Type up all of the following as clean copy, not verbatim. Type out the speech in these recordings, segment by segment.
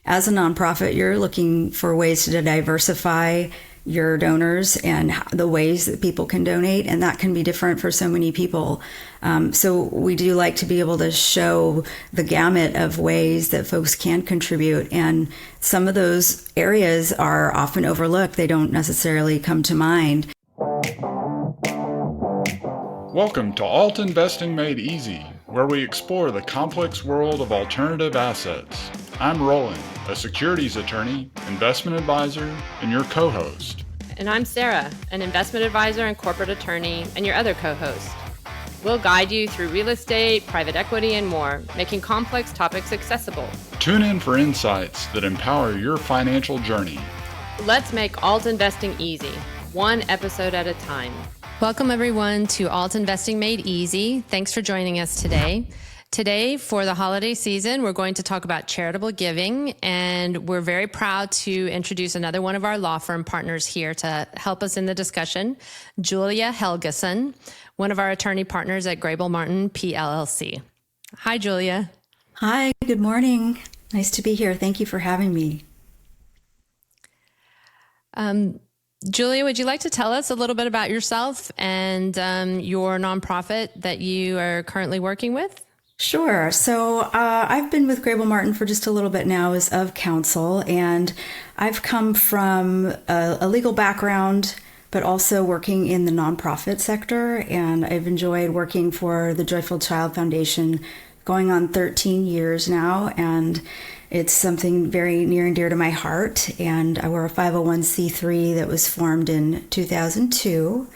as a nonprofit, you're looking for ways to diversify your donors and the ways that people can donate, and that can be different for so many people. So we do like to be able to show the gamut of ways that folks can contribute, and some of those areas are often overlooked. They don't necessarily come to mind. Welcome to Alt Investing Made Easy, where we explore the complex world of alternative assets. I'm Roland, a securities attorney, investment advisor, and your co-host. And I'm Sarah, an investment advisor and corporate attorney, and your other co-host. We'll guide you through real estate, private equity, and more, making complex topics accessible. Tune in for insights that empower your financial journey. Let's make alt investing easy, one episode at a time. Welcome everyone to Alt Investing Made Easy. Thanks for joining us today. Today, for the holiday season, we're going to talk about charitable giving, and we're very proud to introduce another one of our law firm partners here to help us in the discussion, Julia Helgeson, one of our attorney partners at Grable Martin PLLC. Hi, Julia. Hi, good morning. Nice to be here. Thank you for having me. Julia, would you like to tell us a little bit about yourself and your nonprofit that you are currently working with? Sure. So I've been with Grable Martin for just a little bit now as of counsel, and I've come from a legal background, but also working in the nonprofit sector. And I've enjoyed working for the Joyful Child Foundation going on 13 years now. And it's something very near and dear to my heart. And we're a 501c3 that was formed in 2002.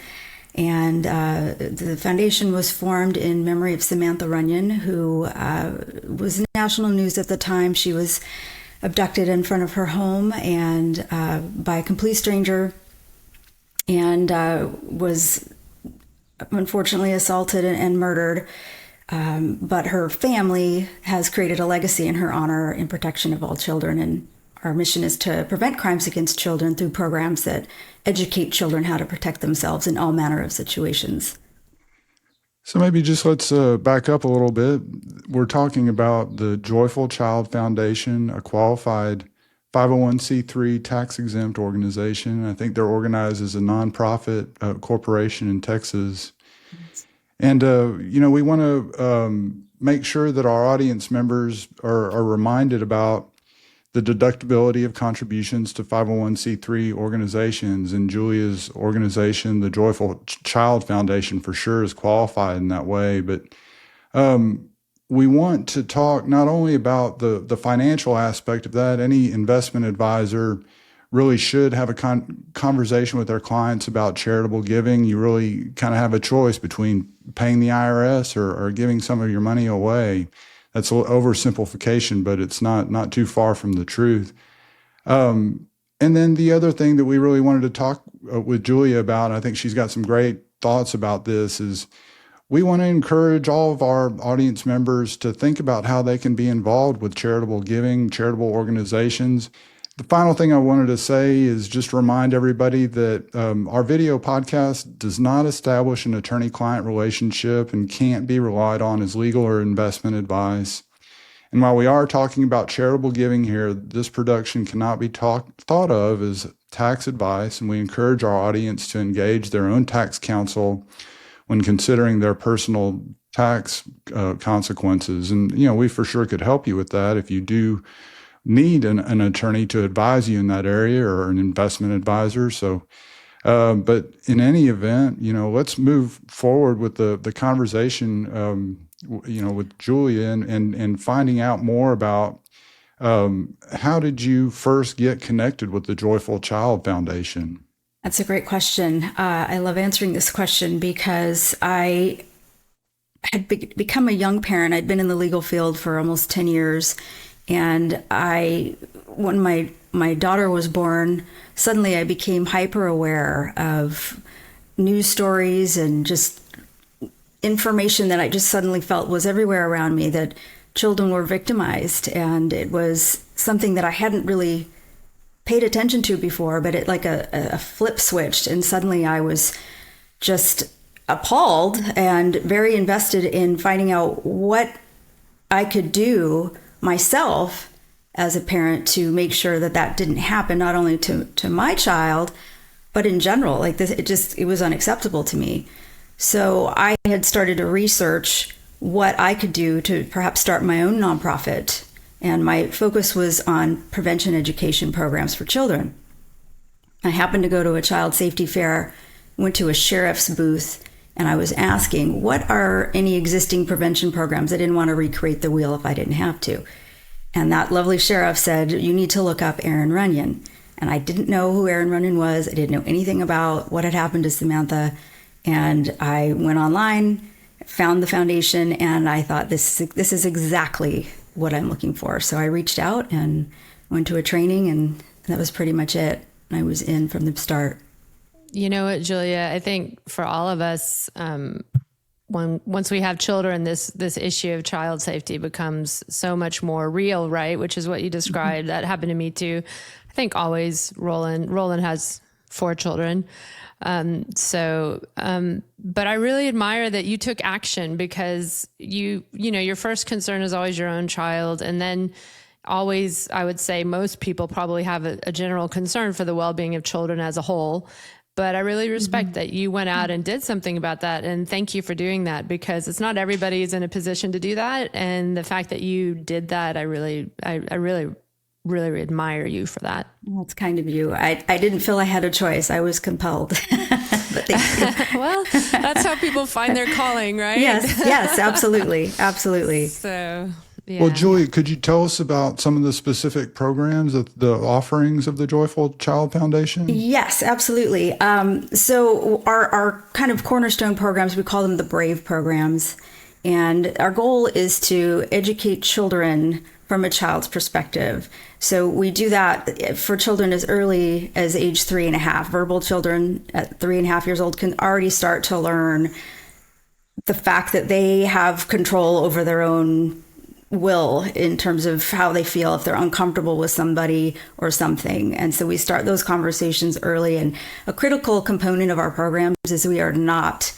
And the foundation was formed in memory of Samantha Runyon, who was national news at the time. She was abducted in front of her home and by a complete stranger, and was unfortunately assaulted and murdered. But her family has created a legacy in her honor in protection of all children. And our mission is to prevent crimes against children through programs that educate children how to protect themselves in all manner of situations. So maybe just let's back up a little bit. We're talking about the Joyful Child Foundation, a qualified 501c3 tax-exempt organization. I think they're organized as a nonprofit corporation in Texas. And, we want to make sure that our audience members are reminded about the deductibility of contributions to 501c3 organizations. And Julia's organization, the Joyful Child Foundation, for sure is qualified in that way. But we want to talk not only about the financial aspect of that. Any investment advisor really should have a conversation with their clients about charitable giving. You really kind of have a choice between paying the IRS or giving some of your money away. That's an oversimplification, but it's not too far from the truth. And then the other thing that we really wanted to talk with Julia about, I think she's got some great thoughts about this, is we want to encourage all of our audience members to think about how they can be involved with charitable giving, charitable organizations. The final thing I wanted to say is just remind everybody that our video podcast does not establish an attorney-client relationship and can't be relied on as legal or investment advice. And while we are talking about charitable giving here, this production cannot be thought of as tax advice, and we encourage our audience to engage their own tax counsel when considering their personal tax consequences. And, we for sure could help you with that if you do need an attorney to advise you in that area or an investment advisor. So, but in any event, let's move forward with the conversation, with Julia and finding out more about how did you first get connected with the Joyful Child Foundation? That's a great question. I love answering this question because I had become a young parent. I'd been in the legal field for almost 10 years. And when my daughter was born, suddenly I became hyper aware of news stories and just information that I just suddenly felt was everywhere around me, that children were victimized. And it was something that I hadn't really paid attention to before, but it like a flip switched. And suddenly I was just appalled and very invested in finding out what I could do myself as a parent to make sure that that didn't happen, not only to my child, but in general. Like this, it was unacceptable to me. So I had started to research what I could do to perhaps start my own nonprofit. And my focus was on prevention education programs for children. I happened to go to a child safety fair, went to a sheriff's booth, and I was asking, what are any existing prevention programs? I didn't want to recreate the wheel if I didn't have to. And that lovely sheriff said, you need to look up Aaron Runyon. And I didn't know who Aaron Runyon was. I didn't know anything about what had happened to Samantha. And I went online, found the foundation, and I thought, this is exactly what I'm looking for. So I reached out and went to a training, and that was pretty much it. I was in from the start. You know what, Julia, I think for all of us, once we have children, this issue of child safety becomes so much more real, right? Which is what you described. Mm-hmm. That happened to me too. I think always Roland has 4 children. But I really admire that you took action, because you know, your first concern is always your own child. And then always, I would say most people probably have a general concern for the well-being of children as a whole. But I really respect that you went out and did something about that. And thank you for doing that, because it's not everybody is in a position to do that. And the fact that you did that, I really admire you for that. Well, it's kind of you. I didn't feel I had a choice. I was compelled. But thank you. Well, that's how people find their calling, right? Yes, absolutely. Absolutely. So, yeah. Well, Julie, could you tell us about some of the specific programs, the offerings of the Joyful Child Foundation? Yes, absolutely. So our kind of cornerstone programs, we call them the BRAVE programs. And our goal is to educate children from a child's perspective. So we do that for children as early as age 3.5. Verbal children at 3.5 years old can already start to learn the fact that they have control over their own will in terms of how they feel if they're uncomfortable with somebody or something. And so we start those conversations early. And a critical component of our programs is we are not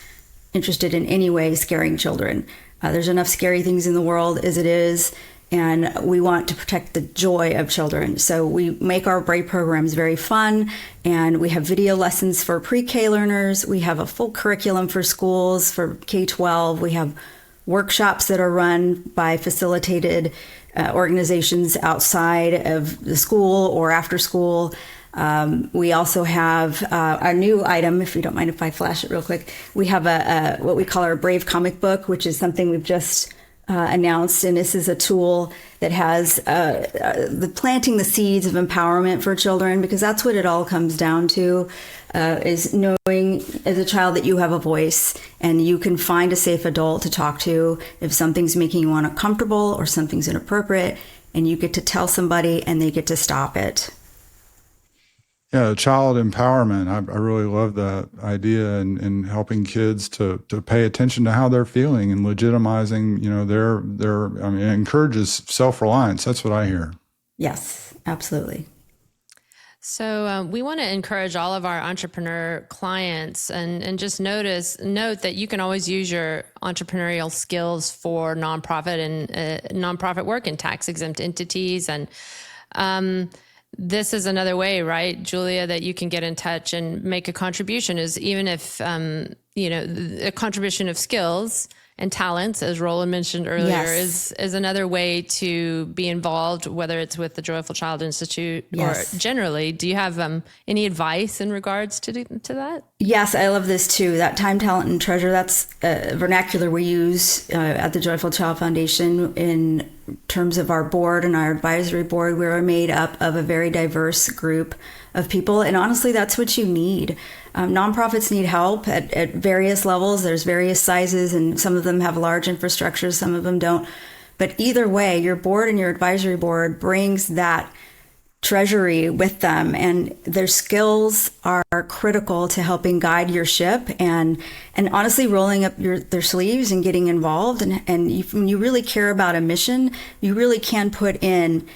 interested in any way scaring children. There's enough scary things in the world as it is, and we want to protect the joy of children. So we make our BRAVE programs very fun, and we have video lessons for pre-K learners. We have a full curriculum for schools for K-12. We have workshops that are run by facilitated organizations outside of the school or after school. We also have our new item, if you don't mind if I flash it real quick. We have what we call our BRAVE comic book, which is something we've just announced. And this is a tool that has the planting the seeds of empowerment for children, because that's what it all comes down to, is knowing as a child that you have a voice and you can find a safe adult to talk to if something's making you uncomfortable or something's inappropriate, and you get to tell somebody and they get to stop it. Yeah, child empowerment. I really love that idea, and helping kids to pay attention to how they're feeling and legitimizing, it encourages self-reliance. That's what I hear. Yes, absolutely. So we want to encourage all of our entrepreneur clients and just note that you can always use your entrepreneurial skills for nonprofit and nonprofit work in tax-exempt entities. And this is another way, right, Julia, that you can get in touch and make a contribution, is even if, a contribution of skills and talents, as Roland mentioned earlier, Yes. is another way to be involved, whether it's with the Joyful Child Institute Yes. or generally. Do you have any advice in regards to that? Yes, I love this too. That time, talent, and treasure, that's a vernacular we use at the Joyful Child Foundation in terms of our board and our advisory board. We're made up of a very diverse group of people. And honestly, that's what you need. Nonprofits need help at various levels. There's various sizes, and some of them have large infrastructures, some of them don't. But either way, your board and your advisory board brings that treasury with them, and their skills are critical to helping guide your ship and honestly rolling up their sleeves and getting involved. And when you really care about a mission, you really can put in.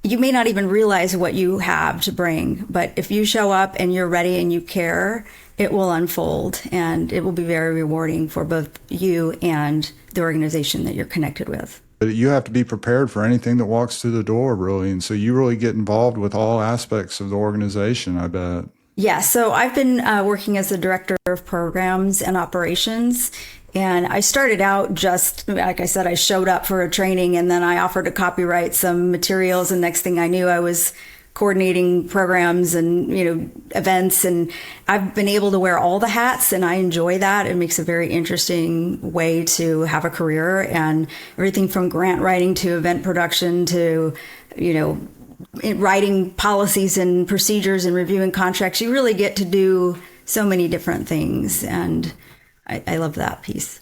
You may not even realize what you have to bring, but if you show up and you're ready and you care, it will unfold, and it will be very rewarding for both you and the organization that you're connected with. you have to be prepared for anything that walks through the door, really. And so you really get involved with all aspects of the organization, I bet. Yeah, so I've been working as the director of programs and operations. And I started out just, like I said, I showed up for a training and then I offered to copyright some materials. And next thing I knew, I was coordinating programs and, events. And I've been able to wear all the hats and I enjoy that. It makes a very interesting way to have a career, and everything from grant writing to event production to, writing policies and procedures and reviewing contracts. You really get to do so many different things. And I love that piece.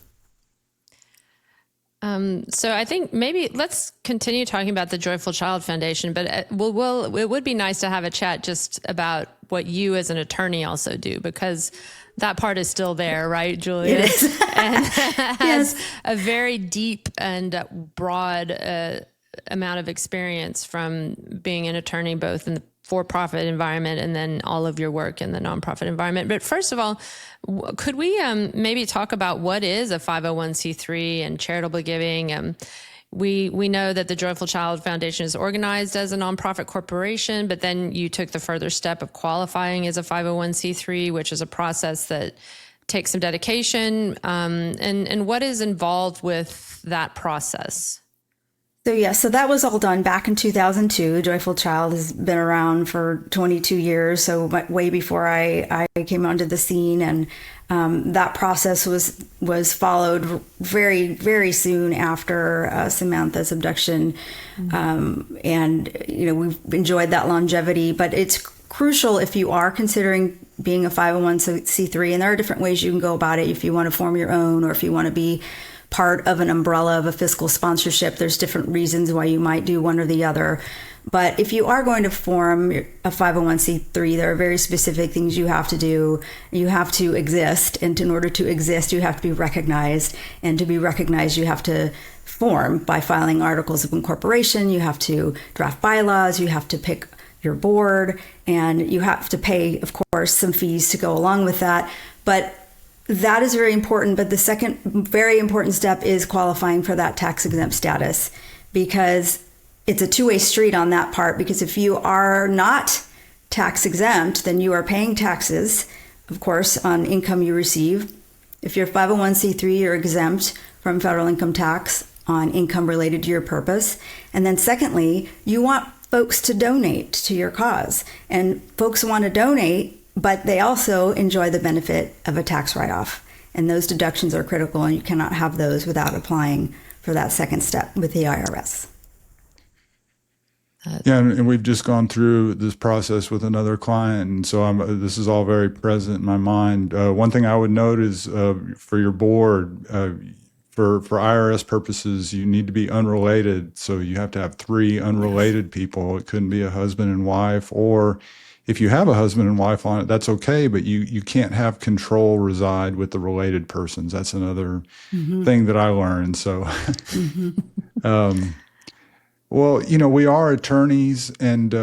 So I think maybe let's continue talking about the Joyful Child Foundation, but it would be nice to have a chat just about what you as an attorney also do, because that part is still there, right, Julia? It is. And has a very deep and broad amount of experience from being an attorney, both in the for-profit environment and then all of your work in the nonprofit environment. But first of all, could we maybe talk about what is a 501c3 and charitable giving? We know that the Joyful Child Foundation is organized as a nonprofit corporation, but then you took the further step of qualifying as a 501c3, which is a process that takes some dedication. And what is involved with that process? So that was all done back in 2002. Joyful Child has been around for 22 years, so way before I came onto the scene. And that process was followed very, very soon after Samantha's abduction. And, we've enjoyed that longevity, but it's crucial if you are considering being a 501c3, and there are different ways you can go about it if you want to form your own or if you want to be part of an umbrella of a fiscal sponsorship. There's different reasons why you might do one or the other. But if you are going to form a 501c3, there are very specific things you have to do. You have to exist. And in order to exist, you have to be recognized. And to be recognized, you have to form by filing articles of incorporation. You have to draft bylaws. You have to pick your board. And you have to pay, of course, some fees to go along with that. But that is very important, but the second very important step is qualifying for that tax-exempt status, because it's a two-way street on that part. Because if you are not tax-exempt, then you are paying taxes, of course, on income you receive. If you're 501c3, you're exempt from federal income tax on income related to your purpose. And then secondly, you want folks to donate to your cause. And folks want to donate, but they also enjoy the benefit of a tax write-off. And those deductions are critical, and you cannot have those without applying for that second step with the IRS. Yeah, and we've just gone through this process with another client, and so this is all very present in my mind. One thing I would note is for your board, for IRS purposes, you need to be unrelated. So you have to have 3 unrelated people. It couldn't be a husband and wife, or if you have a husband and wife on it, that's okay, but you can't have control reside with the related persons. That's another thing that I learned. So, well, we are attorneys, and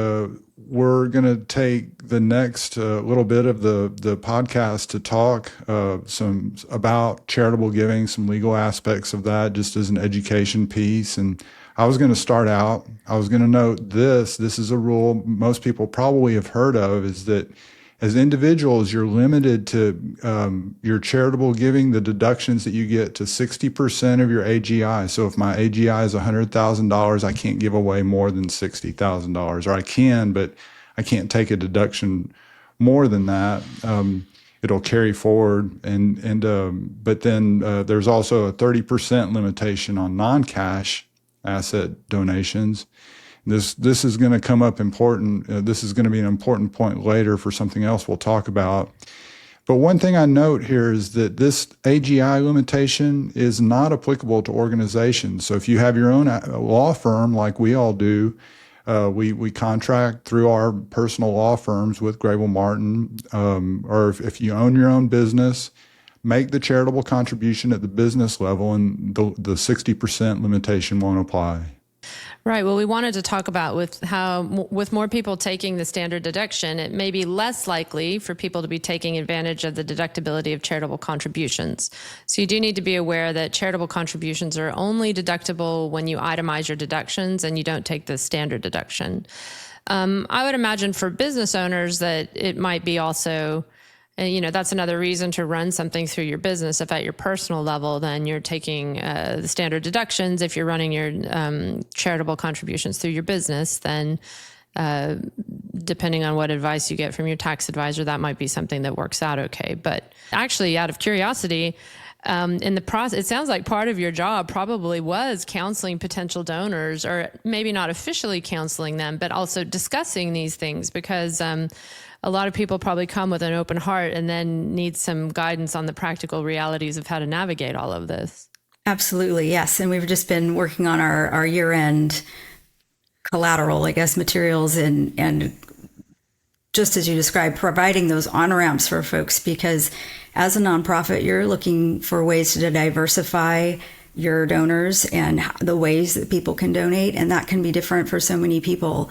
we're going to take the next little bit of the podcast to talk some about charitable giving, some legal aspects of that, just as an education piece. And I was going to start out, I was going to note this is a rule most people probably have heard of, is that as individuals, you're limited to your charitable giving, the deductions that you get, to 60% of your AGI. So if my AGI is $100,000, I can't give away more than $60,000, or I can, but I can't take a deduction more than that. It'll carry forward, but then there's also a 30% limitation on non-cash asset donations. This is going to come up important. This is going to be an important point later for something else we'll talk about. But one thing I note here is that this AGI limitation is not applicable to organizations. So if you have your own law firm, like we all do, we contract through our personal law firms with Grable Martin, or if you own your own business, make the charitable contribution at the business level, and the 60% limitation won't apply. Right. Well, we wanted to talk about with how, with more people taking the standard deduction, it may be less likely for people to be taking advantage of the deductibility of charitable contributions. So you do need to be aware that charitable contributions are only deductible when you itemize your deductions and you don't take the standard deduction. I would imagine for business owners that it might be also, that's another reason to run something through your business. If at your personal level, then you're taking the standard deductions. If you're running your charitable contributions through your business, then depending on what advice you get from your tax advisor, that might be something that works out okay. But actually, out of curiosity, in the process, it sounds like part of your job probably was counseling potential donors, or maybe not officially counseling them, but also discussing these things, because a lot of people probably come with an open heart and then need some guidance on the practical realities of how to navigate all of this. Absolutely, yes. And we've just been working on our year-end collateral, I guess, materials, and just as you described, providing those on-ramps for folks, because as a nonprofit, you're looking for ways to diversify your donors and the ways that people can donate, and that can be different for so many people.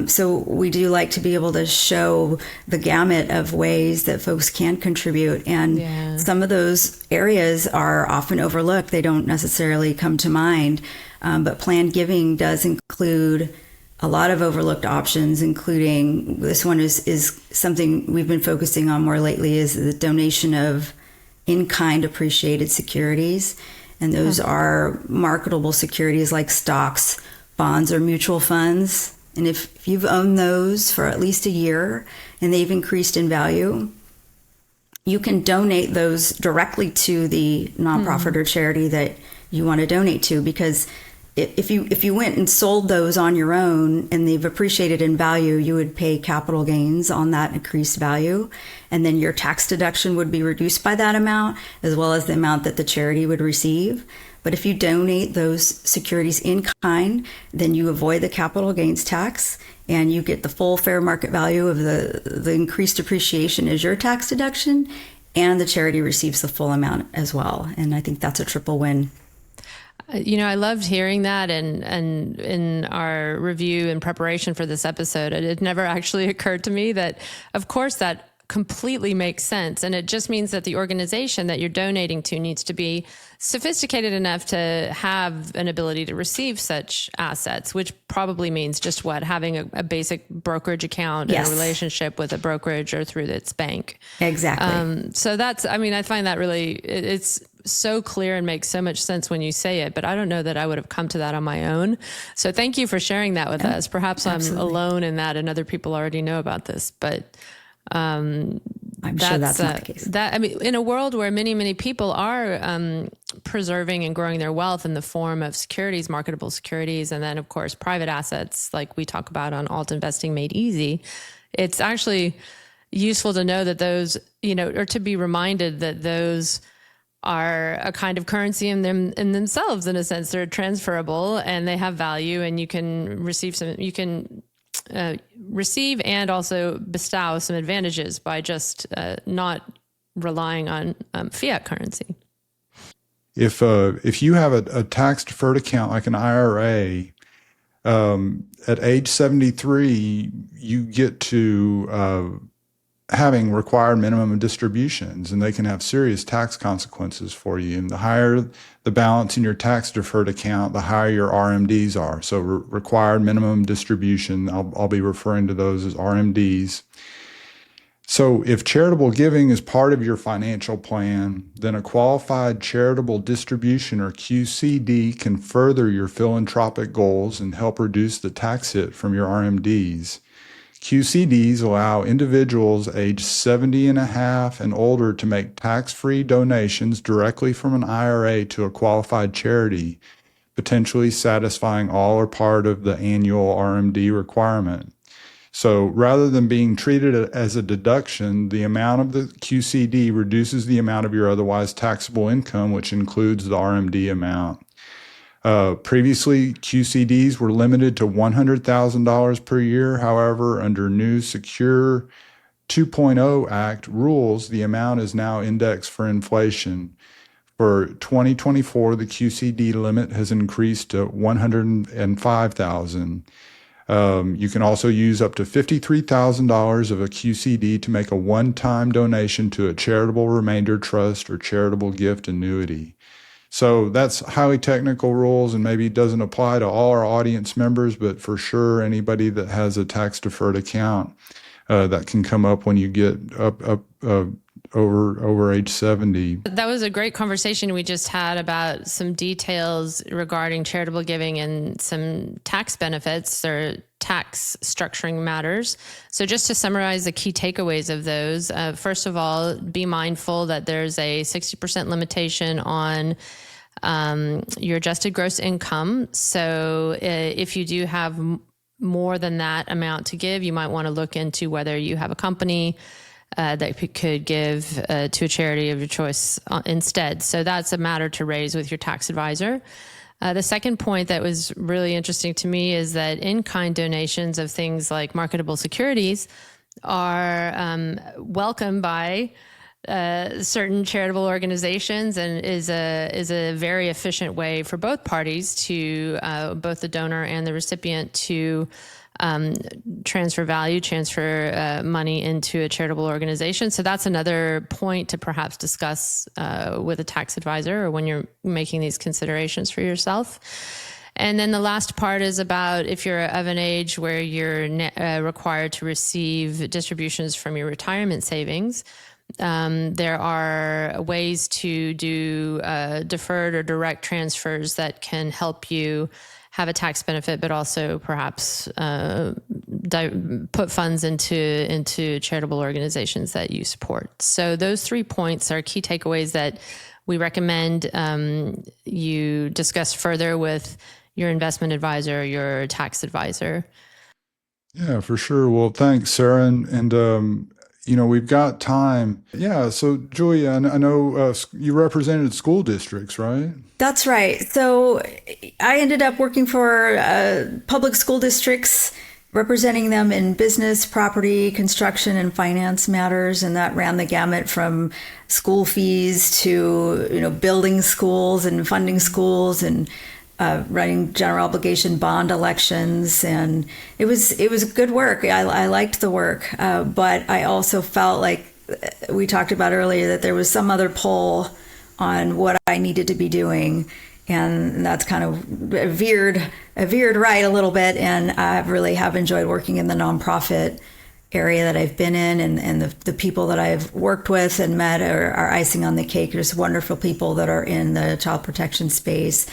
So we do like to be able to show the gamut of ways that folks can contribute, and some of those areas are often overlooked. They don't necessarily come to mind, but planned giving does include a lot of overlooked options, including this one is something we've been focusing on more lately, is the donation of in-kind appreciated securities. And those are marketable securities like stocks, bonds, or mutual funds. And if you've owned those for at least a year and they've increased in value, you can donate those directly to the nonprofit or charity that you want to donate to, because if you went and sold those on your own and they've appreciated in value, you would pay capital gains on that increased value. And then your tax deduction would be reduced by that amount, as well as the amount that the charity would receive. But if you donate those securities in kind, then you avoid the capital gains tax and you get the full fair market value of the increased appreciation as your tax deduction, and the charity receives the full amount as well. And I think that's a triple win. I loved hearing that, and in our review in preparation for this episode, it never actually occurred to me that, of course, that completely makes sense. And it just means that the organization that you're donating to needs to be sophisticated enough to have an ability to receive such assets, which probably means just having a basic brokerage account and a relationship with a brokerage or through its bank. Exactly. So I find that really, it's so clear and makes so much sense when you say it, but I don't know that I would have come to that on my own. So thank you for sharing that with us. Perhaps I'm alone in that and other people already know about this, but I'm sure that's not the case. In a world where many, many people are preserving and growing their wealth in the form of securities, marketable securities, and then, of course, private assets, like we talk about on Alt Investing Made Easy, it's actually useful to know that those, or to be reminded that those are a kind of currency in themselves. In a sense, they're transferable and they have value, and you can receive receive and also bestow some advantages by just not relying on fiat currency. If you have a tax deferred account like an IRA, at age 73, you get to having required minimum distributions, and they can have serious tax consequences for you. And the higher the balance in your tax deferred account, the higher your RMDs are. So required minimum distribution, I'll be referring to those as RMDs. So if charitable giving is part of your financial plan, then a qualified charitable distribution, or QCD, can further your philanthropic goals and help reduce the tax hit from your RMDs. QCDs allow individuals aged 70 and a half and older to make tax-free donations directly from an IRA to a qualified charity, potentially satisfying all or part of the annual RMD requirement. So rather than being treated as a deduction, the amount of the QCD reduces the amount of your otherwise taxable income, which includes the RMD amount. Previously, QCDs were limited to $100,000 per year. However, under new Secure 2.0 Act rules, the amount is now indexed for inflation. For 2024, the QCD limit has increased to 105,000. You can also use up to $53,000 of a QCD to make a one-time donation to a charitable remainder trust or charitable gift annuity. So that's highly technical rules and maybe doesn't apply to all our audience members, but for sure anybody that has a tax-deferred account that can come up when you get up over age 70. That was a great conversation we just had about some details regarding charitable giving and some tax benefits or tax structuring matters. So just to summarize the key takeaways of those, first of all, be mindful that there's a 60% limitation on your adjusted gross income. So if you do have more than that amount to give, you might want to look into whether you have a company that could give to a charity of your choice instead. So that's a matter to raise with your tax advisor. The second point that was really interesting to me is that in-kind donations of things like marketable securities are welcomed by certain charitable organizations and is a very efficient way for both parties to both the donor and the recipient to transfer value, transfer money into a charitable organization. So that's another point to perhaps discuss with a tax advisor or when you're making these considerations for yourself. And then the last part is about if you're of an age where you're required to receive distributions from your retirement savings. There are ways to do deferred or direct transfers that can help you have a tax benefit, but also perhaps put funds into charitable organizations that you support. So those 3 points are key takeaways that we recommend you discuss further with your investment advisor, your tax advisor. Yeah, for sure. Well, thanks, Sarah. And we've got time. Yeah. So, Julia, I know you represented school districts, right? That's right. So I ended up working for public school districts, representing them in business, property, construction, and finance matters. And that ran the gamut from school fees to, building schools and funding schools and running general obligation bond elections. And it was good work. I liked the work. But I also felt like we talked about earlier that there was some other pull on what I needed to be doing. And that's kind of veered right a little bit. And I really have enjoyed working in the nonprofit area that I've been in, and the people that I've worked with and met are icing on the cake. There's wonderful people that are in the child protection space.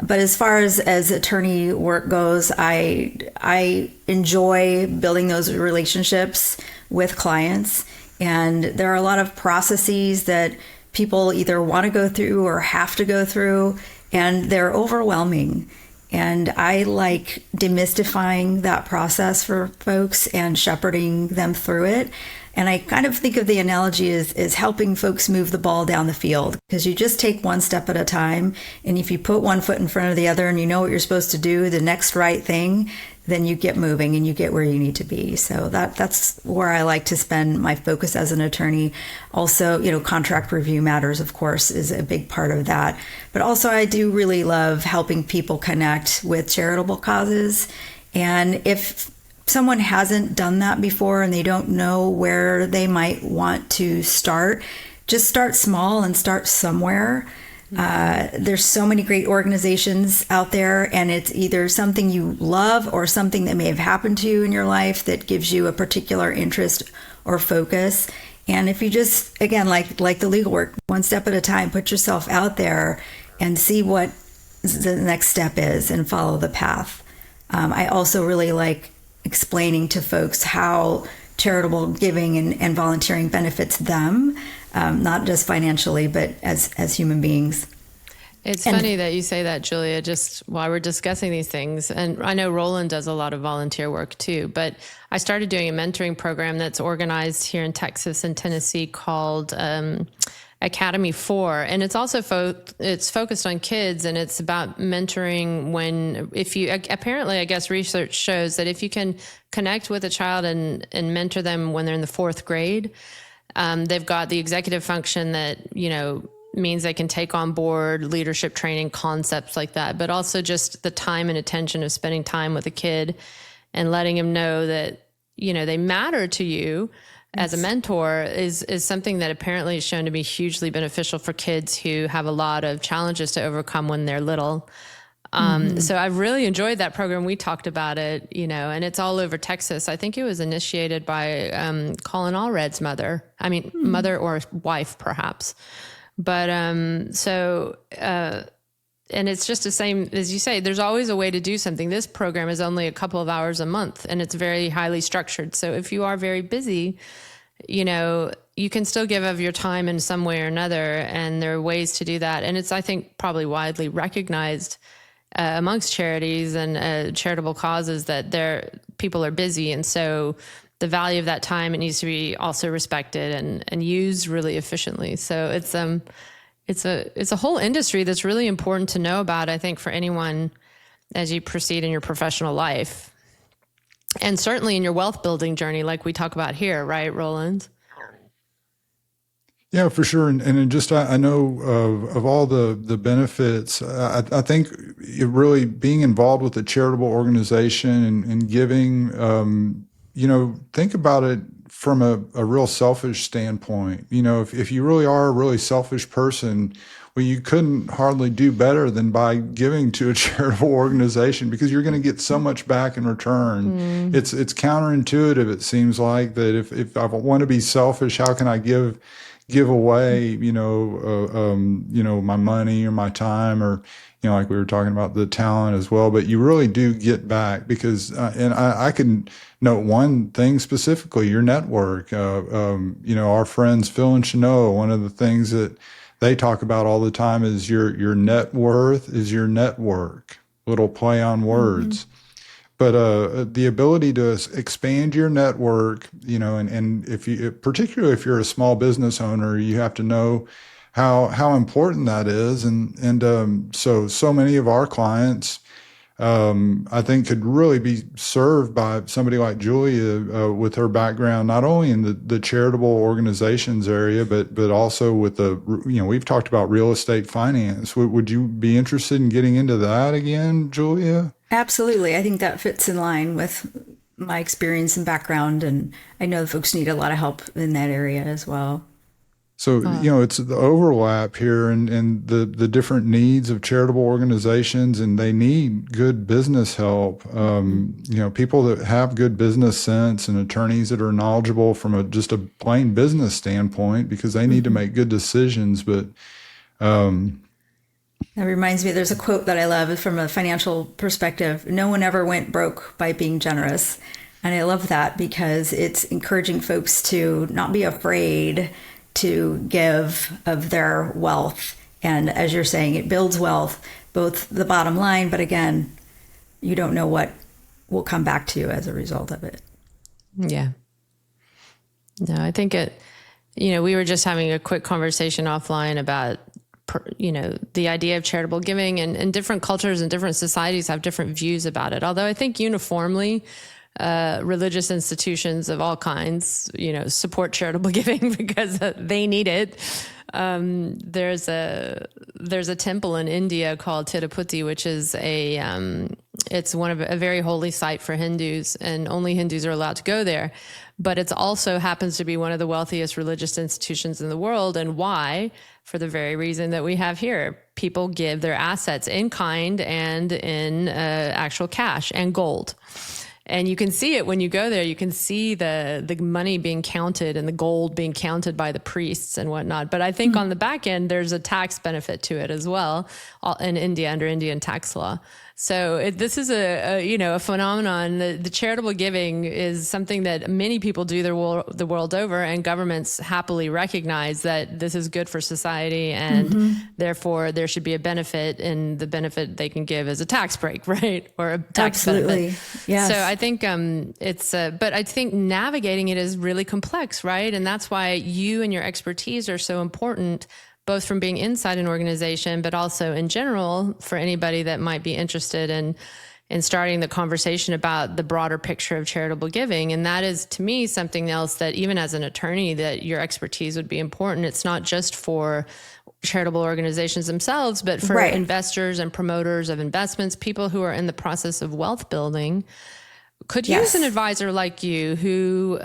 But as far as attorney work goes, I enjoy building those relationships with clients. And there are a lot of processes that people either want to go through or have to go through, and they're overwhelming. And I like demystifying that process for folks and shepherding them through it. And I kind of think of the analogy as helping folks move the ball down the field, because you just take one step at a time. And if you put one foot in front of the other and you know what you're supposed to do, the next right thing, then you get moving and you get where you need to be. So that's where I like to spend my focus as an attorney. Also, contract review matters, of course, is a big part of that. But also I do really love helping people connect with charitable causes. And if someone hasn't done that before and they don't know where they might want to start, just start small and start somewhere. There's so many great organizations out there, and it's either something you love or something that may have happened to you in your life that gives you a particular interest or focus. And if you just, again, like the legal work, one step at a time, put yourself out there and see what the next step is and follow the path. I also really like explaining to folks how charitable giving and volunteering benefits them, not just financially, but as human beings. It's funny that you say that, Julia, just while we're discussing these things. And I know Roland does a lot of volunteer work too, but I started doing a mentoring program that's organized here in Texas and Tennessee called Academy 4. And it's also it's focused on kids, and it's about mentoring if you apparently, I guess research shows that if you can connect with a child and mentor them when they're in the 4th grade, they've got the executive function that, means they can take on board leadership training concepts like that, but also just the time and attention of spending time with a kid and letting them know that, they matter to you as a mentor is something that apparently is shown to be hugely beneficial for kids who have a lot of challenges to overcome when they're little. So I've really enjoyed that program. We talked about it, and it's all over Texas. I think it was initiated by Colin Allred's mother. Mother or wife, perhaps. But and it's just the same as you say, there's always a way to do something. This program is only a couple of hours a month and it's very highly structured. So if you are very busy, you can still give of your time in some way or another. And there are ways to do that. And it's, I think, probably widely recognized amongst charities and charitable causes that people are busy. And so the value of that time, it needs to be also respected and used really efficiently. So it's a whole industry that's really important to know about, I think, for anyone as you proceed in your professional life. And certainly in your wealth building journey, like we talk about here, right, Roland? Yeah, for sure. And just, I know of all the benefits, I think it really being involved with a charitable organization and giving, think about it from a real selfish standpoint. If you really are a really selfish person, well, you couldn't hardly do better than by giving to a charitable organization because you're going to get so much back in return. It's counterintuitive. It seems like that if I want to be selfish, how can I give away, my money or my time or, like we were talking about the talent as well, but you really do get back because, and I can note one thing specifically, your network, our friends, Phil and Chano, one of the things that they talk about all the time is your net worth is your network, little play on words. But the ability to expand your network, and particularly if you're a small business owner, you have to know how important that is. And so many of our clients, I think, could really be served by somebody like Julia with her background, not only in the charitable organizations area, but also with we've talked about real estate finance. Would you be interested in getting into that again, Julia? Absolutely. I think that fits in line with my experience and background. And I know folks need a lot of help in that area as well. So, it's the overlap here and the different needs of charitable organizations, and they need good business help. People that have good business sense and attorneys that are knowledgeable from just a plain business standpoint, because they need to make good decisions. But, that reminds me, there's a quote that I love from a financial perspective. No one ever went broke by being generous. And I love that because it's encouraging folks to not be afraid to give of their wealth. And as you're saying, it builds wealth, both the bottom line, but again, you don't know what will come back to you as a result of it. Yeah. No, I think we were just having a quick conversation offline about the idea of charitable giving and different cultures and different societies have different views about it. Although I think uniformly, religious institutions of all kinds, support charitable giving because they need it. There's a temple in India called Tirupati, which is it's one of a very holy site for Hindus, and only Hindus are allowed to go there. But it also happens to be one of the wealthiest religious institutions in the world. And why? For the very reason that we have here. People give their assets in kind and in actual cash and gold. And you can see it when you go there. You can see the money being counted and the gold being counted by the priests and whatnot. But I think on the back end, there's a tax benefit to it as well in India under Indian tax law. So this is a phenomenon. The charitable giving is something that many people do the world over, and governments happily recognize that this is good for society, and therefore there should be a benefit, and the benefit they can give is a tax break, right, or a tax benefit. Yes. So I think but I think navigating it is really complex, right? And that's why you and your expertise are so important, both from being inside an organization, but also in general for anybody that might be interested in starting the conversation about the broader picture of charitable giving. And that is, to me, something else that even as an attorney, that your expertise would be important. It's not just for charitable organizations themselves, but for Right. investors and promoters of investments, people who are in the process of wealth building, could Yes. use an advisor like you who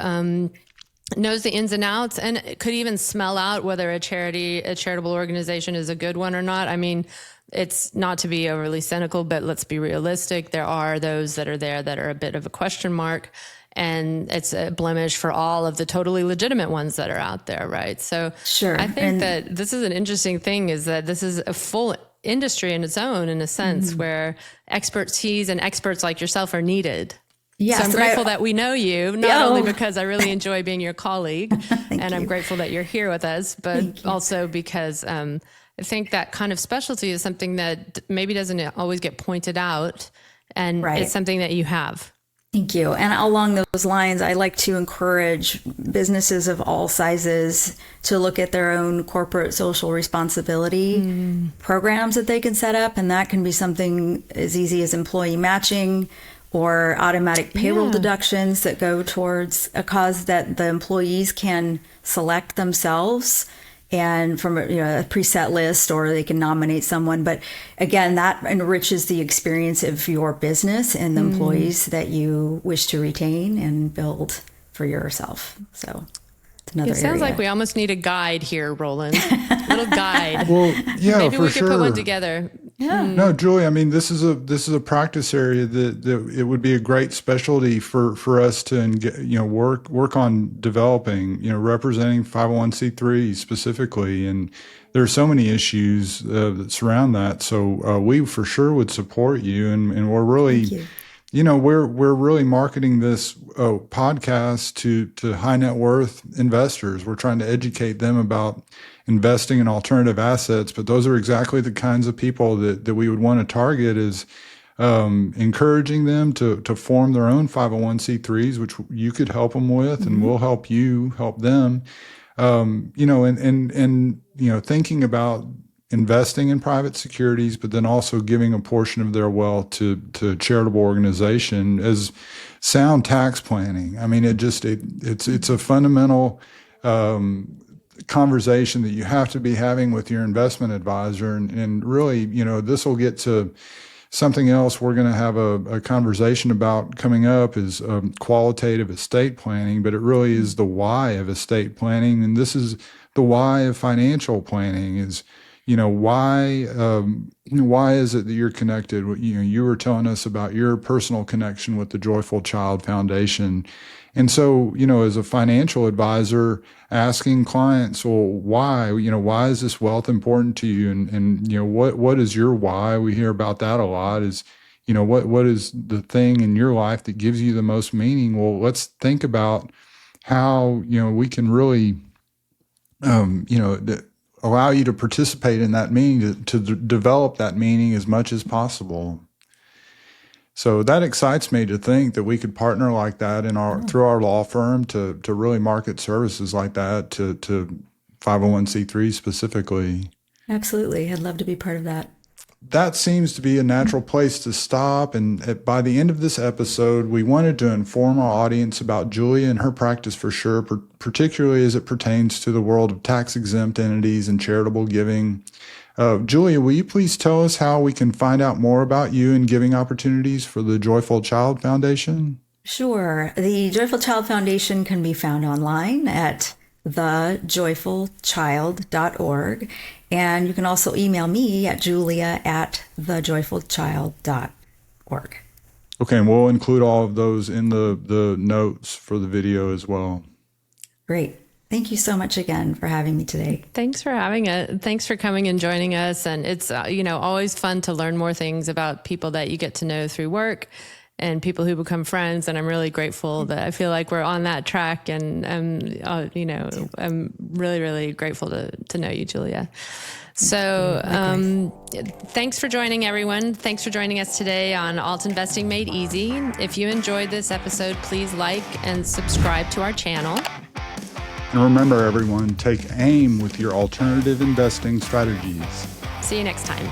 knows the ins and outs and could even smell out whether a charitable organization is a good one or not. I mean, it's not to be overly cynical, but let's be realistic. There are those that are there that are a bit of a question mark, and it's a blemish for all of the totally legitimate ones that are out there, right? So Sure. I think that this is an interesting thing, is that this is a full industry in its own, in a sense, where expertise and experts like yourself are needed. Yes, So I'm and grateful that we know you, not Oh. only because I really enjoy being your colleague, and I'm grateful that you're here with us, but also because I think that kind of specialty is something that maybe doesn't always get pointed out, and Right. it's something that you have. Thank you. And along those lines, I like to encourage businesses of all sizes to look at their own corporate social responsibility programs that they can set up. And that can be something as easy as employee matching or automatic payroll deductions that go towards a cause that the employees can select themselves, and from a preset list, or they can nominate someone. But again, that enriches the experience of your business and the employees that you wish to retain and build for yourself. So it's another It sounds area. like we almost need a guide here, Roland. Little guide. Well, yeah, Maybe for we could sure. put one together. No, Julie, I mean, this is a practice area that it would be a great specialty for us to work on developing, representing 501c3 specifically. And there are so many issues that surround that. So we for sure would support you, and we're really, we're really marketing this podcast to high net worth investors. We're trying to educate them about investing in alternative assets, but those are exactly the kinds of people that we would want to target, is encouraging them to form their own 501c3s, which you could help them with, and we'll help you help them. Thinking about investing in private securities, but then also giving a portion of their wealth to a charitable organization as sound tax planning. I mean, it's a fundamental conversation that you have to be having with your investment advisor. And really, this will get to something else we're going to have a conversation about coming up, is qualitative estate planning, but it really is the why of estate planning. And this is the why of financial planning, is, why is it that you're connected? You were telling us about your personal connection with the Joyful Child Foundation. And so, as a financial advisor, asking clients, well, why is this wealth important to you? And what is your why? We hear about that a lot, is, what is the thing in your life that gives you the most meaning? Well, let's think about how, we can really, allow you to participate in that meaning, to develop that meaning as much as possible. So that excites me to think that we could partner like that through our law firm to really market services like that to 501c3 specifically. Absolutely. I'd love to be part of that. That seems to be a natural place to stop. And by the end of this episode, we wanted to inform our audience about Julia and her practice for sure, particularly as it pertains to the world of tax-exempt entities and charitable giving. Julia, will you please tell us how we can find out more about you and giving opportunities for the Joyful Child Foundation? Sure. The Joyful Child Foundation can be found online at thejoyfulchild.org. And you can also email me at julia@thejoyfulchild.org. Okay, and we'll include all of those in the notes for the video as well. Great. Thank you so much again for having me today. Thanks for having it. Thanks for coming and joining us. And it's, always fun to learn more things about people that you get to know through work and people who become friends. And I'm really grateful that I feel like we're on that track. And, I'm really, really grateful to know you, Julia. So thanks for joining, everyone. Thanks for joining us today on Alt Investing Made Easy. If you enjoyed this episode, please like and subscribe to our channel. And remember, everyone, take aim with your alternative investing strategies. See you next time.